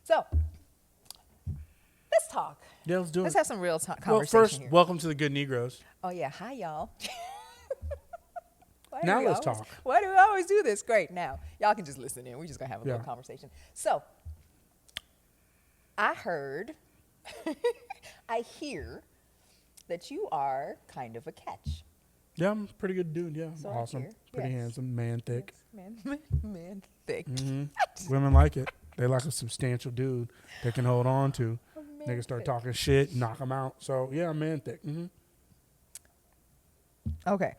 So let's talk. Yeah, let's do Let's it. have some real Well, conversation first, here. welcome to the Good Negros. Oh yeah, hi y'all. Now let's talk. Why do we always do this? Great. Now y'all can just listen in. We're just gonna have a Yeah. little conversation. So I heard, I hear that you are kind of a catch. Yeah, I'm a pretty good dude. Yeah, So I awesome. hear, Pretty yes. handsome, man thick. Man, thick. Women like it. They like a substantial dude they can hold on to. A man Niggas start thick. talking shit, knock them out. So, yeah, I'm man thick. Okay.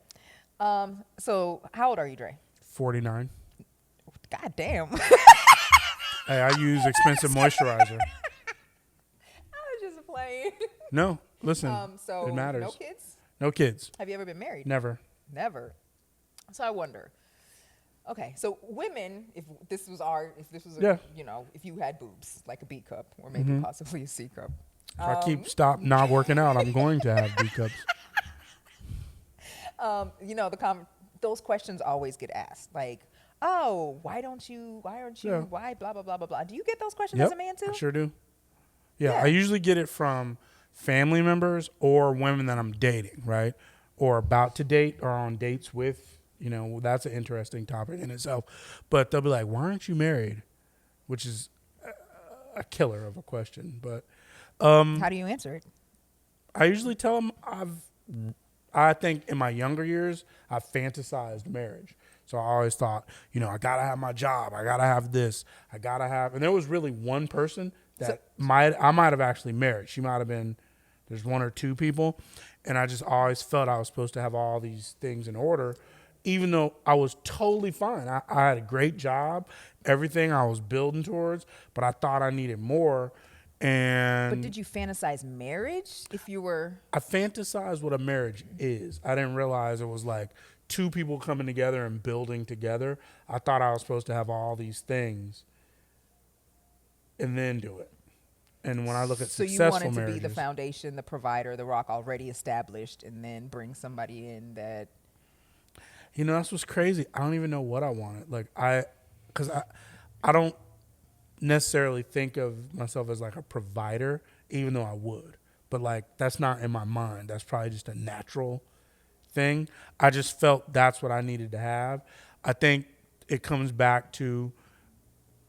So how old are you, Dre? 49. God damn. Hey, I use expensive moisturizer. I was just playing. No, listen, So it matters. no kids? No kids. Have you ever been married? Never. Never. So I wonder. Okay, so women, if this was Yeah. if you had boobs, like a B cup or maybe possibly a C cup. If I stop not working out, I'm going to have B cups. Those questions always get asked, like, oh, why aren't you, Yeah. why blah, blah, blah, blah, blah. Do you get those questions Yep, as a man too? I sure do. Yeah, Yeah. I usually get it from family members or women that I'm dating, right? Or about to date or on dates with. That's an interesting topic in itself. But they'll be like, why aren't you married? Which is a killer of a question. But How do you answer it? I usually tell them I think in my younger years, I fantasized marriage. So I always thought, I got to have my job. I got to have this. And there was really one person that I might have actually married. She might have been, there's one or two people. And I just always felt I was supposed to have all these things in order, even though I was totally fine. I had a great job, everything I was building towards, but I thought I needed more. And But did you fantasize marriage if you were? I fantasized what a marriage is. I didn't realize it was like two people coming together and building together. I thought I was supposed to have all these things and then do it. And when I look at So you successful wanted to marriages, be the foundation, the provider, the rock already established, and then bring somebody in that. that's what's crazy. I don't even know what I wanted. Because I don't necessarily think of myself as like a provider, even though I would. But that's not in my mind. That's probably just a natural thing. I just felt that's what I needed to have. I think it comes back to,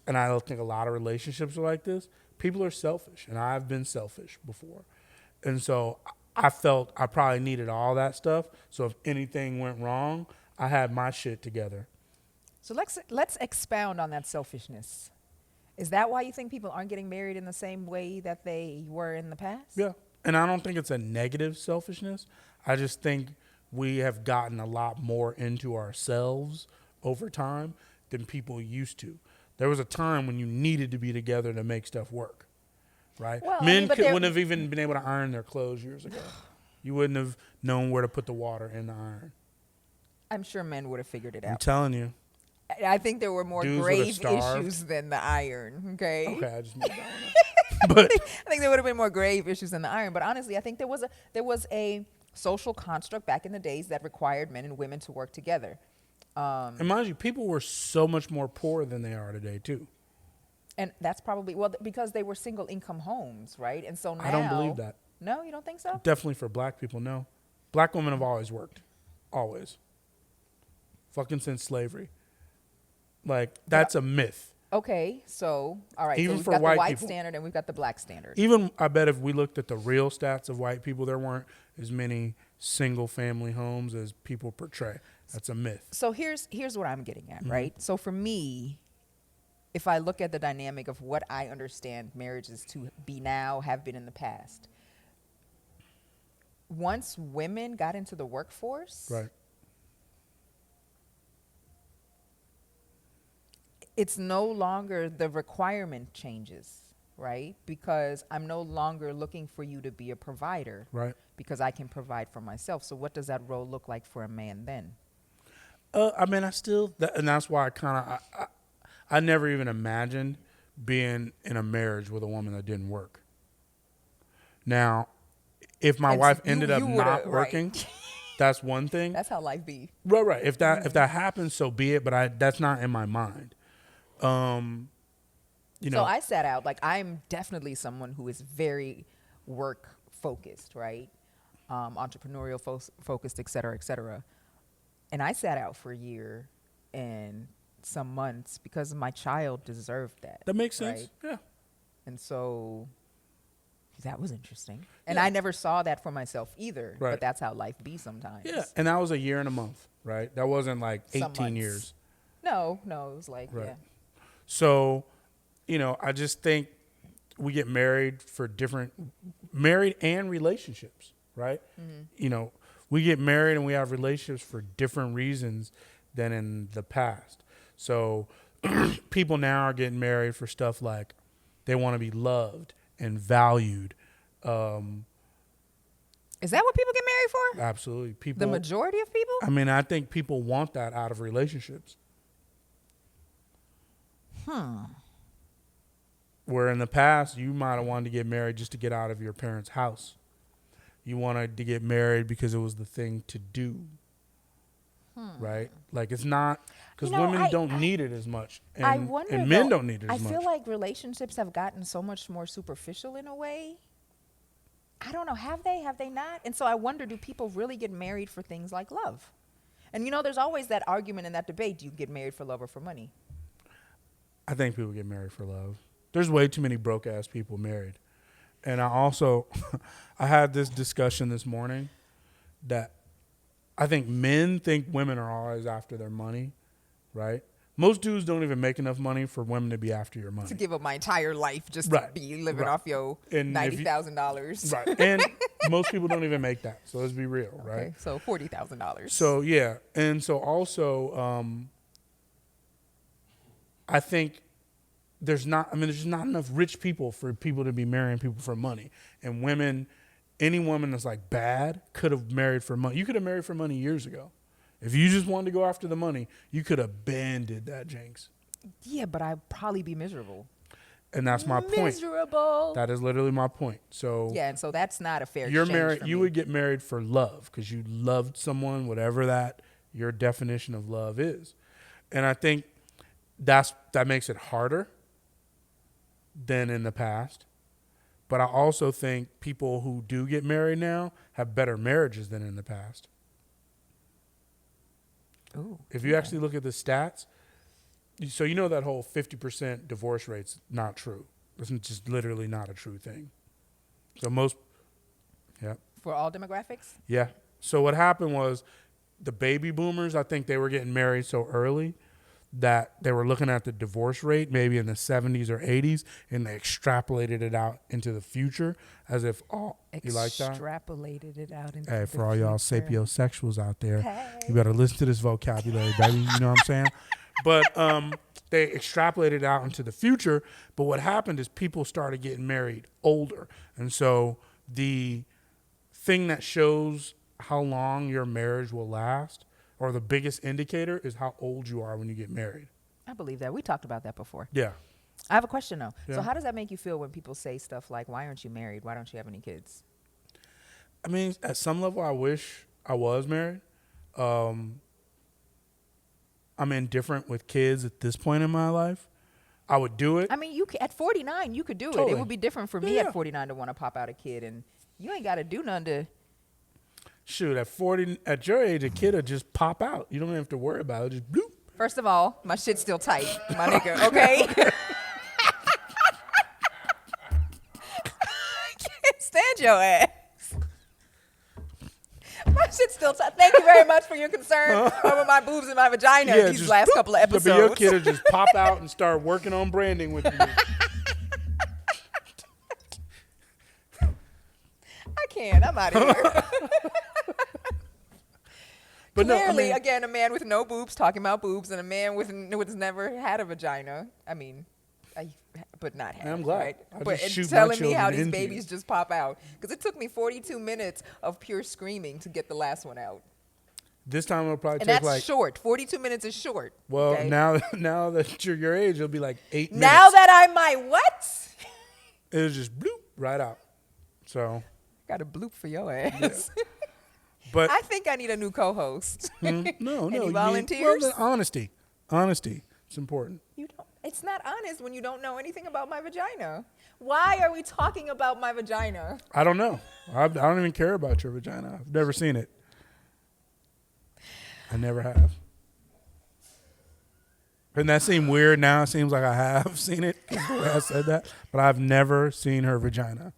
and I don't think a lot of relationships are like this. People are selfish, and I've been selfish before. And so I felt I probably needed all that stuff. So if anything went wrong, I had my shit together. So let's expound on that selfishness. Is that why you think people aren't getting married in the same way that they were in the past? Yeah. And I don't think it's a negative selfishness. I just think we have gotten a lot more into ourselves over time than people used to. There was a time when you needed to be together to make stuff work, right? Well, Men wouldn't have even been able to iron their clothes years ago. You wouldn't have known where to put the water in the iron. I'm sure men would have figured it I'm out. telling you. I think there were more Dudes would have grave starved. issues than the iron. Okay. Okay, I just made that one up. But I think there would have been more grave issues than the iron. But honestly, I think there was a social construct back in the days that required men and women to work together. and mind you, people were so much more poor than they are today, too. And that's probably, because they were single income homes, right? And so now. I don't believe that. No, you don't think so? Definitely for black people, no. Black women have always worked. Always. Fucking since slavery. That's a myth. Okay, so, all right. Even so we've for got white the white people. standard and we've got the black standard. Even, I bet if we looked at the real stats of white people, there weren't as many single family homes as people portray. That's a myth. So here's what I'm getting Mm-hmm. at, right? So for me, if I look at the dynamic of what I understand marriages to be now, have been in the past, once women got into the workforce, Right. it's no longer the requirement changes, right? Because I'm no longer looking for you to be a provider, Right. because I can provide for myself. So what does that role look like for a man then? I still, and that's why I never even imagined being in a marriage with a woman that didn't work. Now, if my And wife you- ended up you not would've- working, that's one thing. That's how life be. Right. If that happens, so be it. But that's not in my mind. you So know, I sat out. Like, I'm definitely someone who is very work focused, right? Entrepreneurial focused, et cetera, et cetera. And I sat out for a year and some months because my child deserved that. that makes sense. Right? Yeah. And so that was interesting. And Yeah. I never saw that for myself either. Right. But that's how life be sometimes. Yeah. And that was a year and a month, right? That wasn't like Some 18 months. years. No, it was like, Right. yeah. So, I just think we get married for married and relationships, right? We get married and we have relationships for different reasons than in the past. So people now are getting married for stuff like they want to be loved and valued. Is that what people get married for? Absolutely. People, The majority of people? I mean, I think people want that out of relationships. Where in the past, you might have wanted to get married just to get out of your parents' house. You wanted to get married because it was the thing to do. Right? Like, it's not, because women don't need it as much. And, I wonder, and men though, don't need it as much. I feel like relationships have gotten so much more superficial in a way. I don't know. Have they? Have they not? And so I wonder, do people really get married for things like love? And, there's always that argument and that debate. Do you get married for love or for money? I think people get married for love. There's way too many broke-ass people married. And I also, I had this discussion this morning that I think men think women are always after their money, right? Most dudes don't even make enough money for women to be after your money. To give up my entire life just Right. to be living Right. off your And if you- $90,000. Right. And most people don't even make that. So let's be real, right? Okay, so $40,000. So, yeah. And so also, I think there's not enough rich people for people to be marrying people for money. And women, any woman that's like bad could have married for money. You could have married for money years ago. If you just wanted to go after the money, you could have did that, Jinx. Yeah, but I'd probably be miserable. And that's my point. Miserable. That is literally my point. So Yeah, and so that's not a fair you're exchange married. for You me. would get married for love because you loved someone, whatever that your definition of love is. And I think that makes it harder than in the past. But I also think people who do get married now have better marriages than in the past. Ooh, If you actually look at the stats, so that whole 50% divorce rate's not true. It's just literally not a true thing. So for all demographics? yeah. So what happened was the baby boomers, I think they were getting married so early that they were looking at the divorce rate maybe in the 70s or 80s, and they extrapolated it out into the future as if, you like that? Extrapolated it out into Hey, the for all y'all future. sapiosexuals out there, Hey. you better listen to this vocabulary, baby. You know what I'm saying? But they extrapolated out into the future. But what happened is people started getting married older. And so the thing that shows how long your marriage will last, or the biggest indicator, is how old you are when you get married. I believe that. We talked about that before. Yeah. I have a question, though. Yeah. So how does that make you feel when people say stuff like, why aren't you married? Why don't you have any kids? I mean, at some level, I wish I was married. I'm indifferent with kids at this point in my life. I would do it. I mean, at 49, you could do it. Totally. It would be different for me Yeah. at 49 to want to pop out a kid. And you ain't got to do nothing to... Shoot, at 40, at your age, a kid will just pop out. You don't have to worry about it. Just bloop. First of all, my shit's still tight, my nigga, okay? I can't stand your ass. My shit's still tight. Thank you very much for your concern over my boobs and my vagina these just last bloop. couple of episodes. But your kid will just pop out and start working on branding with you. I can't. I'm out of here. But Clearly, no, again, a man with no boobs talking about boobs, and a man with never had a vagina. I mean, but not had. I'm glad. Right? I'll But just it's shoot my telling me how children these into you. babies just pop out, because it took me 42 minutes of pure screaming to get the last one out, this time it'll probably and take that's like. short. 42 minutes is short. Well, okay? now that you're your age, it'll be like 8 minutes. Now that I'm my what? It'll just bloop right out. So, Got a bloop for your ass. but I think I need a new co-host. no. Any you need- volunteers? well, then honesty. It's important. You don't. It's not honest when you don't know anything about my vagina. Why are we talking about my vagina? I don't know. I don't even care about your vagina. I've never seen it. I never have. And that seemed weird now. It seems like I have seen it, the way I said that. But I've never seen her vagina.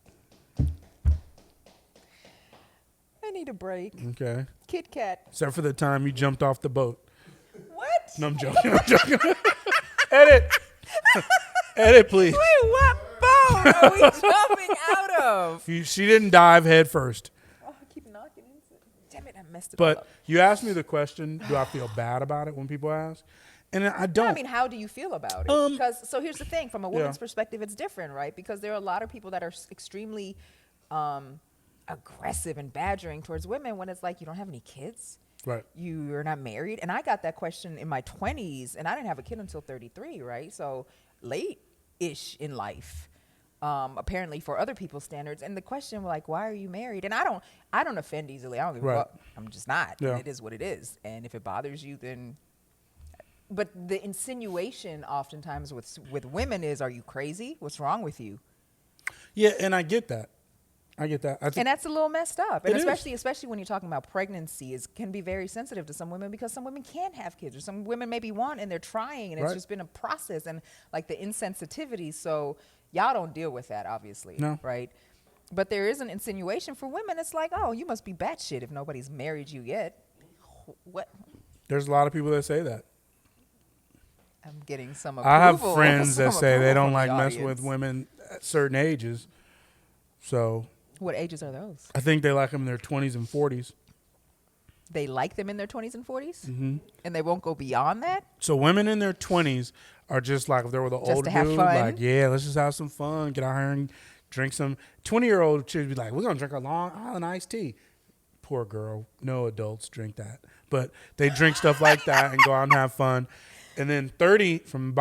I need a break. Okay. Kit Kat. Except for the time you jumped off the boat. What? No, I'm joking. I'm joking. Edit. Edit, please. Wait, what boat are we jumping out of? She didn't dive head first. Oh, I keep knocking into it. Damn it, I messed it But up. you asked me the question, do I feel bad about it when people ask? And I don't. No, I mean, how do you feel about it? Because so here's the thing: from a woman's perspective, it's different, right? Because there are a lot of people that are extremely aggressive and badgering towards women when it's like you don't have any kids, Right. you're not married. And I got that question in my 20s, and I didn't have a kid until 33, right? So late-ish in life, apparently for other people's standards. And the question like, why are you married? And I don't offend easily. I don't give a fuck. I'm just not. Yeah. It is what it is. And if it bothers you, then. But the insinuation oftentimes with women is, are you crazy? What's wrong with you? Yeah, and I get that. I think And that's a little messed up. And It is. especially when you're talking about pregnancy, it can be very sensitive to some women because some women can't have kids or some women maybe want and they're trying and it's Right. just been a process and like the insensitivity. So y'all don't deal with that, obviously. No. Right? But there is an insinuation for women. It's like, oh, you must be batshit if nobody's married you yet. What? there's a lot of people that say that. I'm getting some approval. I have friends that some say they approval don't from like the messing with audience. women at certain ages. So What ages are those? I think they like them in their 20s and 40s. They like them in their 20s and 40s? Mm-hmm. And they won't go beyond that? So women in their 20s are just like, if they were the Just older to have dude, fun? like, yeah, let's just have some fun, get out here and drink some. 20-year-old chicks be like, we're going to drink a Long Island iced tea. Poor girl. No adults drink that. But they drink stuff like that and go out and have fun. And then 30, from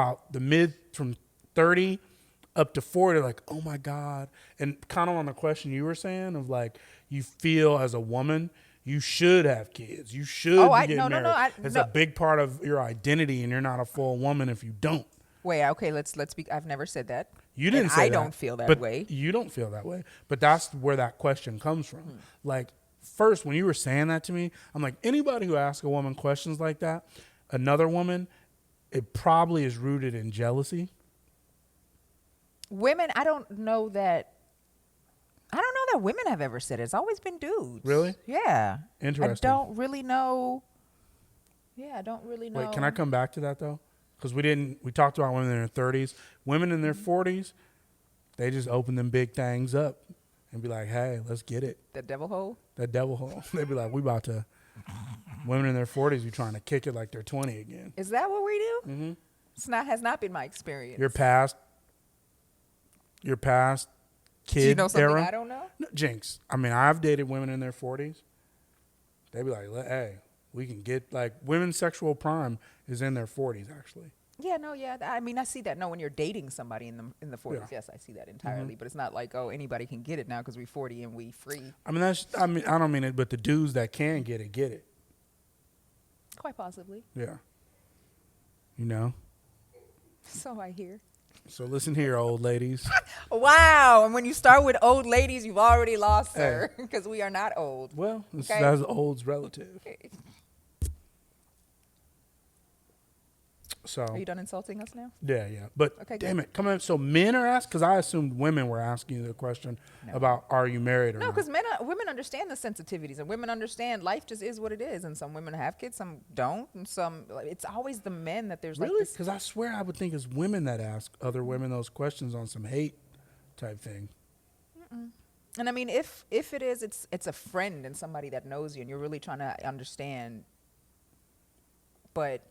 30 up to 40, like, oh my God. And kind of on the question you were saying of like, you feel as a woman, you should have kids. You should be getting married. It's a big part of your identity, and you're not a full woman if you don't. Wait, okay, let's be. I've never said that. You didn't And say I that. don't feel that but way. You don't feel that way. But that's where that question comes from. Like, first, when you were saying that to me, I'm like, anybody who asks a woman questions like that, another woman, it probably is rooted in jealousy. Women, I don't know that women have ever said it. It's always been dudes. Really? Yeah. Interesting. I don't really know. Yeah, I don't really know. Wait, can I come back to that, though? Because we talked about women in their 30s. Women in their 40s, they just open them big things up and be like, hey, let's get it. The devil hole? That devil hole. They be like, we about to. Women in their 40s be trying to kick it like they're 20 again. Is that what we do? Mm-hmm. Has not been my experience. Your past kid Do you know something era. I don't know? No, Jinx. I mean, I've dated women in their 40s. They be like, hey, we can get, like, women's sexual prime is in their 40s, actually. Yeah, no, yeah. I mean, I see that. No, when you're dating somebody in the 40s, Yeah. yes, I see that entirely. But it's not like, oh, anybody can get it now because we're 40 and we free. I mean, I don't mean it, but the dudes that can get it, get it. Quite possibly. Yeah. You know? So I hear. So listen here, old ladies. Wow. And when you start with old ladies, you've already lost Hey. her because we are not old. Well, Okay. that's old's relative. So Are you done insulting us now? yeah. But Okay, damn good. it, come on. So men are asked, because I assumed women were asking you the question about are you married or No, not? because women understand the sensitivities, and women understand life just is what it is. And some women have kids, some don't, and some. It's always the men that there's Really? like this. Because I swear I would think it's women that ask other women those questions on some hate type thing. And I mean, if it is, it's a friend and somebody that knows you, and you're really trying to understand. But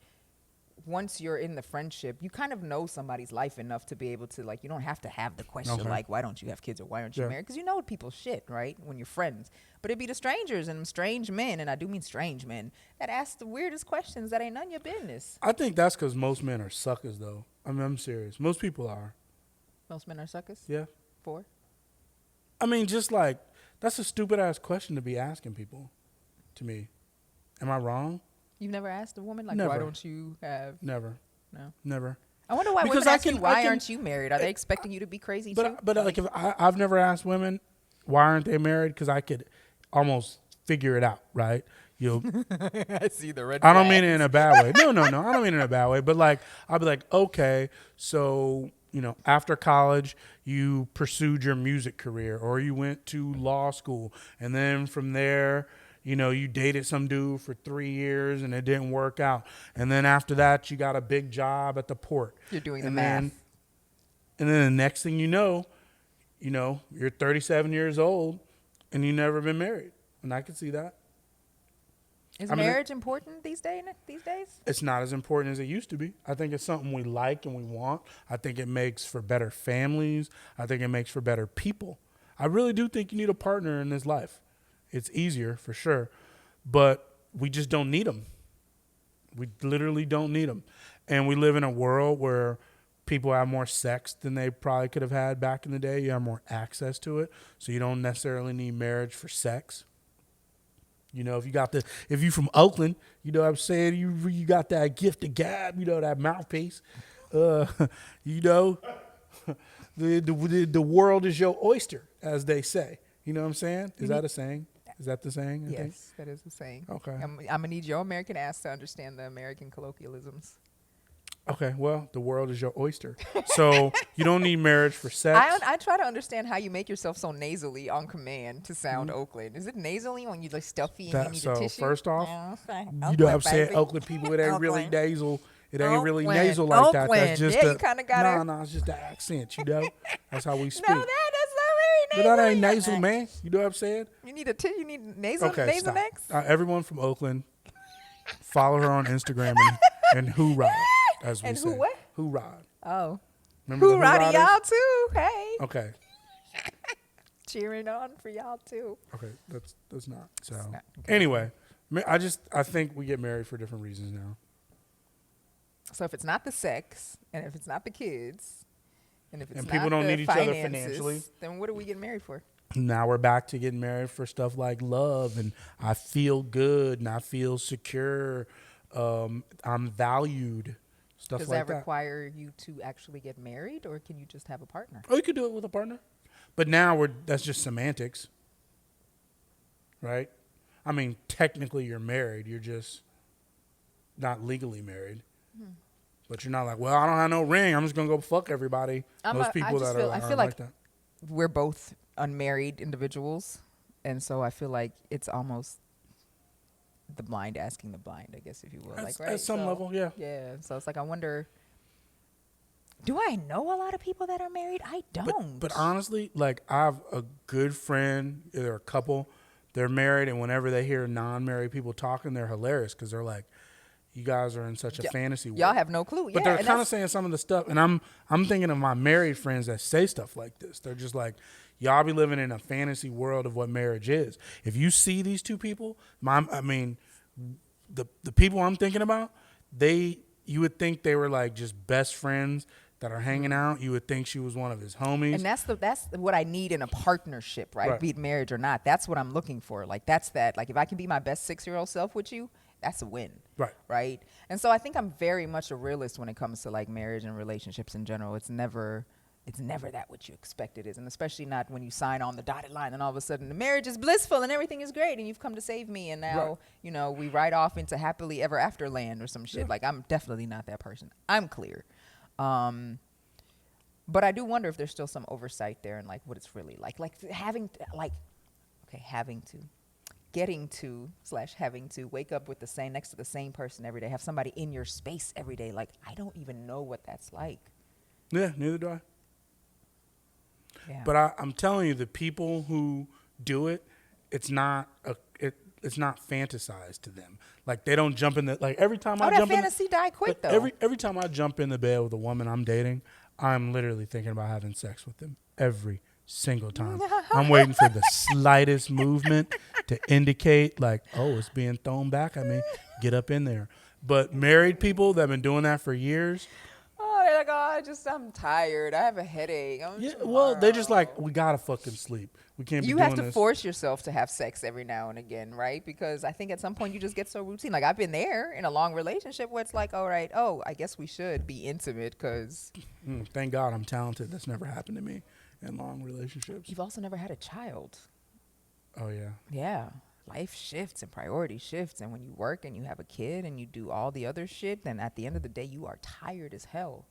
once you're in the friendship, you kind of know somebody's life enough to be able to, like, you don't have to have the question Okay. like, why don't you have kids or why aren't you Yeah. married? Because you know people's shit, right? When you're friends. But it'd be the strangers and strange men, and I do mean strange men, that ask the weirdest questions that ain't none of your business. I think that's because most men are suckers, though. I mean, I'm serious. Most people are. Most men are suckers? Yeah. For? I mean, just like, that's a stupid ass question to be asking people, to me. Am I wrong? You've never asked a woman, like, Never. why don't you have... Never. No. Never. I wonder why Because women I ask you, can- I why can- aren't you married? Are they expecting you to be crazy too? But like if I've never asked women why aren't they married, because I could almost figure it out, right? You I see the red I don't mean it in a bad way. No. I don't mean it in a bad way. But like, I'll be like, okay, so, after college, you pursued your music career or you went to law school. And then from there, you dated some dude for 3 years and it didn't work out. And then after that, you got a big job at the port. You're doing the And math. and then the next thing you know, you're 37 years old and you never been married. And I can see that. Is I mean, marriage important these days? It's not as important as it used to be. I think it's something we like and we want. I think it makes for better families. I think it makes for better people. I really do think you need a partner in this life. It's easier for sure, but we just don't need them. We literally don't need them. And we live in a world where people have more sex than they probably could have had back in the day. You have more access to it, so you don't necessarily need marriage for sex. If you from Oakland, you know what I'm saying, you got that gift of gab, that mouthpiece. The world is your oyster, as they say. You know what I'm saying? Is that a saying? Is that the saying? I think? Yes, that is the saying. Okay. I'm gonna need your American ass to understand the American colloquialisms. Okay, well, the world is your oyster. So you don't need marriage for sex. I try to understand how you make yourself so nasally on command to sound Oakland. Is it nasally when you like stuffy and you need a tissue? First off, Oakland, you know what I'm saying? baby. Oakland people, it ain't really Oakland. nasal. It ain't really Oakland. nasal like that. Oakland. That's just Yeah, you kinda gotta- No, it's just the accent, That's how we speak. No, that's not But very nasal. that ain't nasal, man. You know what I'm saying? You need you need nasal Okay, nasal stop. next. Everyone from Oakland, follow her on Instagram and hoorah, as we And say. who what? Hoorah. Oh, Remember the hoorah to hoorahs? y'all too. Hey, Okay. cheering on for y'all too. Okay. That's not. So not- okay. anyway, I think we get married for different reasons now. So if it's not the sex, and if it's not the kids, and if it's And not people don't the need each other finances, financially. then what are we getting married for? Now we're back to getting married for stuff like love, and I feel good and I feel secure. I'm valued. Stuff Does like that require you to actually get married, or can you just have a partner? Oh, you could do it with a partner. But now that's just semantics. Right? I mean, technically you're married. You're just not legally married. But you're not like, well, I don't have no ring. I'm just going to go fuck everybody. Most people that are I feel like like that. we're both unmarried individuals, and so I feel like it's almost the blind asking the blind, I guess, if you will. At some level, yeah. Yeah. So it's like, I wonder, do I know a lot of people that are married? I don't. But honestly, like, I have a good friend, they're a couple, they're married, and whenever they hear non-married people talking, they're hilarious because they're like, you guys are in such a fantasy world. Y'all have no clue. But Yeah, they're and kind of that's- saying some of the stuff, and I'm thinking of my married friends that say stuff like this. They're just like, y'all be living in a fantasy world of what marriage is. If you see these two people, the people I'm thinking about, you would think they were like just best friends that are hanging out. You would think she was one of his homies. And that's what I need in a partnership, right? Right. Be it marriage or not. That's what I'm looking for. Like, that's that. Like, if I can be my best 6-year-old self with you, that's a win. Right. Right. And so I think I'm very much a realist when it comes to like marriage and relationships in general. It's never that what you expect it is. And especially not when you sign on the dotted line and all of a sudden the marriage is blissful and everything is great and you've come to save me. And now, we ride off into happily ever after land or some shit. Yeah. Like, I'm definitely not that person. I'm clear. But I do wonder if there's still some oversight there and like what it's really like getting to wake up with next to the same person every day, have somebody in your space every day. Like, I don't even know what that's like. Yeah, neither do I. Yeah. But I'm telling you, the people who do it, it's not fantasized to them. Like, they don't jump in like every time I that jump fantasy die quick like, though. every time I jump in the bed with a woman I'm dating, I'm literally thinking about having sex with them every single time. I'm waiting for the slightest movement to indicate like, oh, it's being thrown back at me. Get up in there. But married people that have been doing that for years, Oh, they're like, oh, I'm tired. I have a headache. Yeah, well, they're just Tomorrow. like, we gotta fucking sleep. We can't be You doing have to this. force yourself to have sex every now and again, right? Because I think at some point you just get so routine. Like I've been there in a long relationship where it's like, all right, oh, I guess we should be intimate because Thank God I'm talented. That's never happened to me in long relationships. you've also never had a child. Oh yeah. Yeah. Life shifts and priority shifts. And when you work and you have a kid and you do all the other shit, then at the end of the day, you are tired as hell.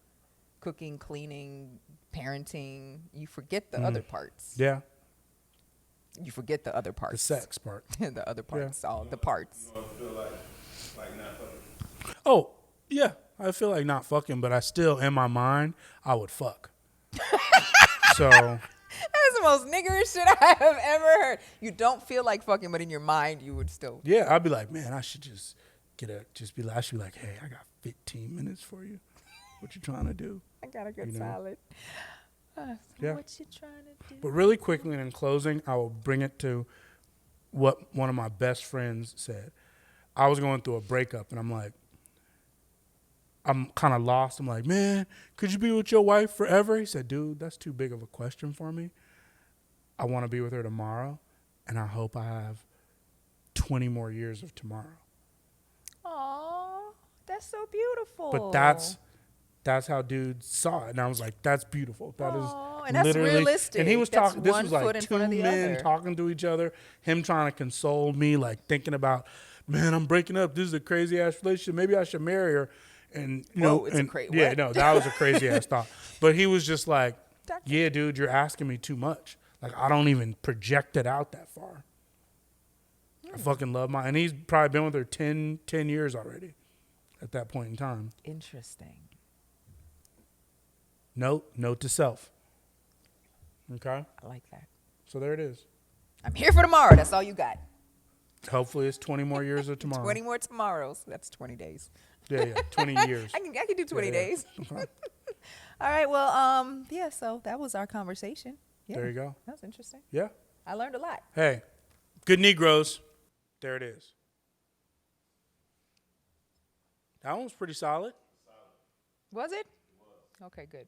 Cooking, cleaning, parenting, you forget the other parts. Yeah. You forget the other The parts. sex part. The other parts, all the parts. You feel like not fucking. Oh, yeah. I feel like not fucking, but I still, in my mind, I would fuck. So, That's the most niggerish shit I have ever heard. You don't feel like fucking, but in your mind, you would still. yeah, I'd be like, man, I should just I should be like, hey, I got 15 minutes for you. What you trying to do? I got a good You know? salad. Yeah. What you trying to do? But really quickly and in closing, I will bring it to what one of my best friends said. I was going through a breakup, and I'm like, I'm kind of lost. I'm like, man, could you be with your wife forever? He said, dude, that's too big of a question for me. I want to be with her tomorrow, and I hope I have 20 more years of tomorrow. Aw, that's so beautiful. But that's how dudes saw it, and I was like, that's beautiful. That is Aw, and that's literally realistic. And he was That's talking. This one was foot like in two front of the men other. talking to each other. Him trying to console me, like thinking about, man, I'm breaking up. This is a crazy ass relationship. Maybe I should marry her. And you know, It's a and yeah, no, that was a crazy ass thought. But he was just like, Doctor. yeah, dude, you're asking me too much. Like I don't even project it out that far. I fucking love and he's probably been with her 10 years already at that point in time. Interesting. Note to self. Okay? I like that. So there it is. I'm here for tomorrow. That's all you got. Hopefully it's 20 more years of tomorrow. 20 more tomorrows. That's 20 days. Yeah, 20 years. I can do 20 Yeah. days. Okay. All right. Well, yeah. So that was our conversation. Yeah, There you go. that was interesting. Yeah. I learned a lot. Hey, Good Negros. There it is. That one was pretty solid. Was it? Okay. Good.